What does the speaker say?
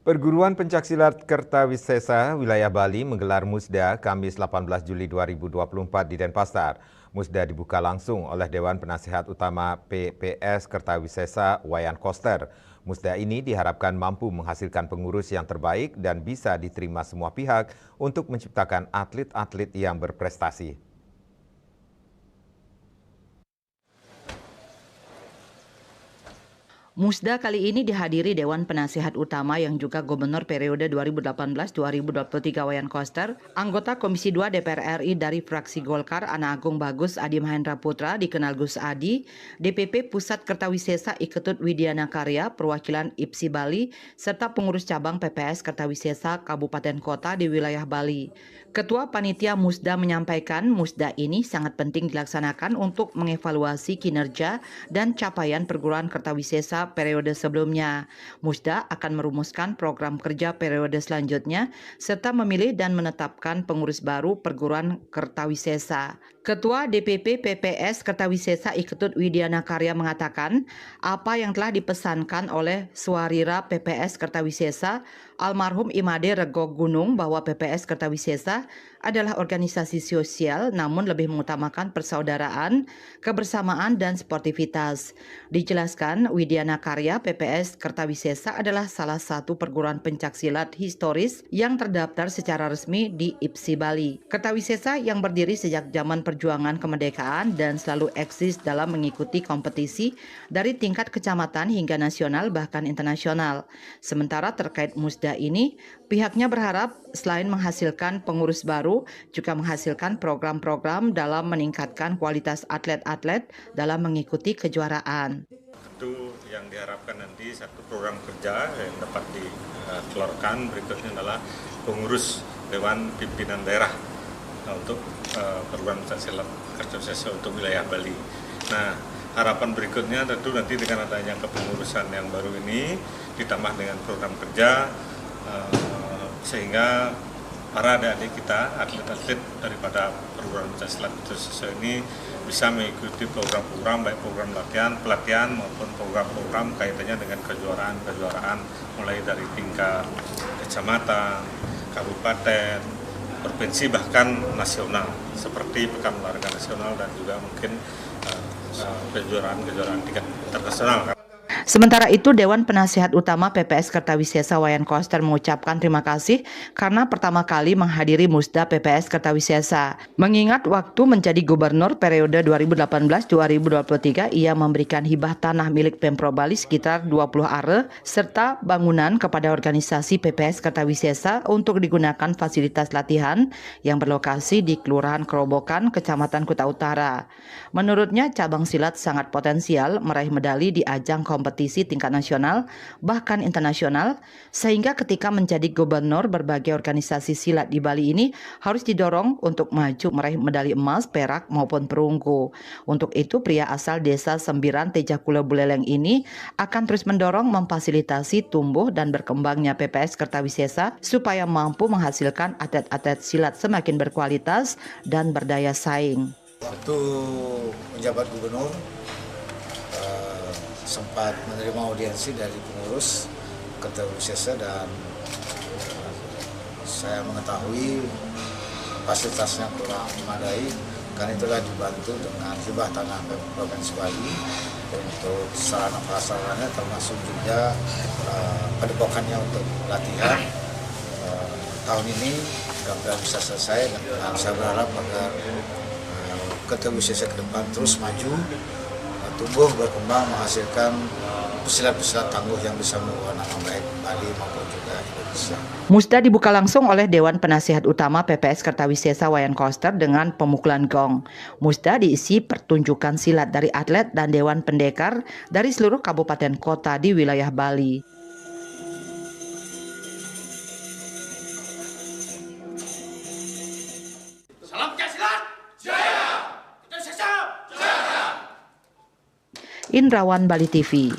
Perguruan Pencaksilat Kertawisesa Wilayah Bali menggelar Musda Kamis 18 Juli 2024 di Denpasar. Musda dibuka langsung oleh Dewan Penasihat Utama PPS Kertawisesa Wayan Koster. Musda ini diharapkan mampu menghasilkan pengurus yang terbaik dan bisa diterima semua pihak untuk menciptakan atlet-atlet yang berprestasi. Musda kali ini dihadiri Dewan Penasihat Utama yang juga Gubernur periode 2018-2023 Wayan Koster, anggota Komisi 2 DPR RI dari fraksi Golkar Ana Agung Bagus Adi Mahendra Putra dikenal Gus Adi, DPP Pusat Kertawisesa Iketut Widyana Karya perwakilan IPSI Bali, serta pengurus cabang PPS Kertawisesa Kabupaten Kota di wilayah Bali. Ketua Panitia Musda menyampaikan Musda ini sangat penting dilaksanakan untuk mengevaluasi kinerja dan capaian perguruan Kertawisesa periode sebelumnya. Musda akan merumuskan program kerja periode selanjutnya serta memilih dan menetapkan pengurus baru perguruan Kertawisesa. Ketua DPP PPS Kertawisesa Iketut Widyana Karya mengatakan apa yang telah dipesankan oleh Suarira PPS Kertawisesa almarhum Imade Rego Gunung bahwa PPS Kertawisesa adalah organisasi sosial namun lebih mengutamakan persaudaraan, kebersamaan, dan sportivitas. Dijelaskan, Widyana Karya PPS Kertawisesa adalah salah satu perguruan pencaksilat historis yang terdaftar secara resmi di IPSI Bali. Kertawisesa yang berdiri sejak zaman perjuangan kemerdekaan dan selalu eksis dalam mengikuti kompetisi dari tingkat kecamatan hingga nasional bahkan internasional. Sementara terkait Musda ini, pihaknya berharap selain menghasilkan pengurus baru, juga menghasilkan program-program dalam meningkatkan kualitas atlet-atlet dalam mengikuti kejuaraan. Itu yang diharapkan nanti satu program kerja yang dapat dikeluarkan berikutnya adalah pengurus Dewan Pimpinan Daerah untuk perguruan pencaksilat Kertawisesa untuk wilayah Bali. Nah, harapan berikutnya tentu nanti dengan adanya kepengurusan yang baru ini ditambah dengan program kerja sehingga para adik-adik kita, atlet-atlet daripada perguruan pencaksilat Kertawisesa ini bisa mengikuti program-program, baik program latihan, pelatihan maupun program-program kaitannya dengan kejuaraan-kejuaraan mulai dari tingkat kecamatan, kabupaten, provinsi bahkan nasional seperti Pekan Olahraga Nasional dan juga mungkin kejuaraan-kejuaraan tingkat internasional. Sementara itu, Dewan Penasihat Utama PPS Kertawisesa Wayan Koster mengucapkan terima kasih karena pertama kali menghadiri Musda PPS Kertawisesa. Mengingat waktu menjadi gubernur periode 2018-2023, ia memberikan hibah tanah milik Pemprov Bali sekitar 20 are serta bangunan kepada organisasi PPS Kertawisesa untuk digunakan fasilitas latihan yang berlokasi di Kelurahan Kerobokan, Kecamatan Kuta Utara. Menurutnya, cabang silat sangat potensial meraih medali di ajang kompetisi tingkat nasional bahkan internasional, sehingga ketika menjadi gubernur berbagai organisasi silat di Bali ini harus didorong untuk maju meraih medali emas, perak maupun perunggu. Untuk itu pria asal desa Sembiran Tejakula Buleleng ini akan terus mendorong memfasilitasi tumbuh dan berkembangnya PPS Kertawisesa supaya mampu menghasilkan atlet-atlet silat semakin berkualitas dan berdaya saing. Waktu menjabat gubernur sempat menerima audiensi dari pengurus Kertawisesa dan saya mengetahui fasilitasnya kurang memadai, karena itulah dibantu dengan hibah tanah Provinsi Bali untuk sarana prasarannya termasuk juga padepokannya untuk latihan. Tahun ini mudah-mudahan bisa selesai dan saya berharap agar Kertawisesa ke depan terus maju, tumbuh, berkembang, menghasilkan pesilat-pesilat tangguh yang bisa membawa nama baik Bali maupun juga Indonesia. Musda dibuka langsung oleh Dewan Penasihat Utama PPS Kertawisesa Wayan Koster dengan pemukulan gong. Musda diisi pertunjukan silat dari atlet dan Dewan Pendekar dari seluruh kabupaten kota di wilayah Bali. Salam Pencaksilat! Jaya! Kertawisesa! Jaya! Indrawan Bali TV.